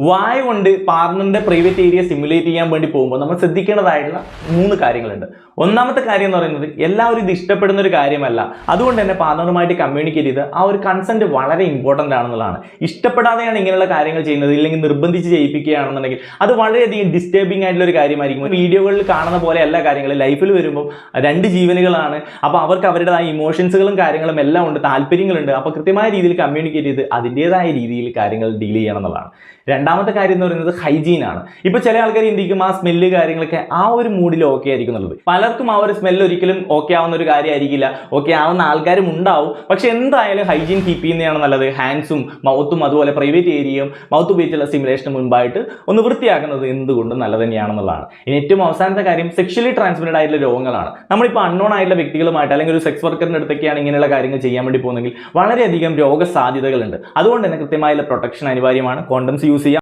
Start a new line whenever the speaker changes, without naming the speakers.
വായ കൊണ്ട് പാർട്ണറിന്റെ private area simulate ചെയ്യാൻ വേണ്ടി പോകുമ്പോൾ നമ്മൾ ശ്രദ്ധിക്കേണ്ടതായിട്ടുള്ള 3 കാര്യങ്ങളുണ്ട്. ഒന്നാമത്തെ കാര്യം എന്ന് പറയുന്നത് എല്ലാവരും ഇത് ഇഷ്ടപ്പെടുന്ന ഒരു കാര്യമല്ല. അതുകൊണ്ട് തന്നെ പാർട്ണറുമായിട്ട് കമ്മ്യൂണിക്കേറ്റ് ചെയ്ത് ആ ഒരു കൺസെന്റ് വളരെ ഇമ്പോർട്ടൻ്റ് ആണെന്നുള്ളതാണ്. ഇഷ്ടപ്പെടാതെയാണ് ഇങ്ങനെയുള്ള കാര്യങ്ങൾ ചെയ്യുന്നത്, ഇല്ലെങ്കിൽ നിർബന്ധിച്ച് ചെയ്യിപ്പിക്കുകയാണെന്നുണ്ടെങ്കിൽ അത് വളരെയധികം ഡിസ്റ്റർബിംഗ് ആയിട്ടുള്ള ഒരു കാര്യമായിരിക്കും. വീഡിയോകളിൽ കാണുന്ന പോലെ എല്ലാ കാര്യങ്ങളും ലൈഫിൽ വരുമ്പോൾ 2 ജീവനുകളാണ്. അപ്പോൾ അവർക്ക് അവരുടേതായ ഇമോഷൻസുകളും കാര്യങ്ങളും എല്ലാം ഉണ്ട്, താല്പര്യങ്ങളുണ്ട്. അപ്പോൾ കൃത്യമായ രീതിയിൽ കമ്മ്യൂണിക്കേറ്റ് ചെയ്ത് അതിൻ്റെതായ രീതിയിൽ കാര്യങ്ങൾ ഡീൽ ചെയ്യണം എന്നുള്ളതാണ്. രണ്ടാമത്തെ കാര്യം എന്ന് പറയുന്നത് ഹൈജീൻ ആണ്. ഇപ്പൊ ചില ആൾക്കാർ ചിന്തിക്കും ആ സ്മെല്ല് കാര്യങ്ങളൊക്കെ ആ ഒരു മൂഡിൽ ഓക്കെ ആയിരിക്കും എന്നുള്ളത്. പലർക്കും ആ ഒരു സ്മെല്ല് ഒരിക്കലും ഓക്കെ ആവുന്ന ഒരു കാര്യമായിരിക്കില്ല. ഓക്കെ ആവുന്ന ആൾക്കാരും ഉണ്ടാവും. പക്ഷെ എന്തായാലും ഹൈജീൻ കീപ്പ് ചെയ്യുന്നതാണ് നല്ലത്. ഹാൻഡ്സും മൗത്തും അതുപോലെ പ്രൈവറ്റ് ഏരിയയും മൗത്ത് ഉപയോഗിച്ചുള്ള സ്റ്റിമുലേഷന് മുൻപായിട്ട് ഒന്ന് വൃത്തിയാക്കുന്നത് എന്തുകൊണ്ടും നല്ലത് തന്നെയാണെന്നുള്ളതാണ്. ഇനി ഏറ്റവും അവസാനത്തെ കാര്യം സെക്ഷലി ട്രാൻസ്മിറ്റഡ് ആയിട്ടുള്ള രോഗങ്ങളാണ്. നമ്മളിപ്പോൾ അൺനോൺ ആയിട്ടുള്ള വ്യക്തികളുമായിട്ട് അല്ലെങ്കിൽ ഒരു സെക്സ് വർക്കറിന്റെ അടുത്തൊക്കെയാണ് ഇങ്ങനെയുള്ള കാര്യങ്ങൾ ചെയ്യാൻ വേണ്ടി പോകുന്നെങ്കിൽ വളരെയധികം രോഗസാധ്യതകളുണ്ട്. അതുകൊണ്ട് തന്നെ കൃത്യമായുള്ള പ്രൊട്ടക്ഷൻ അനിവാര്യമാണ്. കോണ്ടംസ് യൂസ് ചെയ്യാം.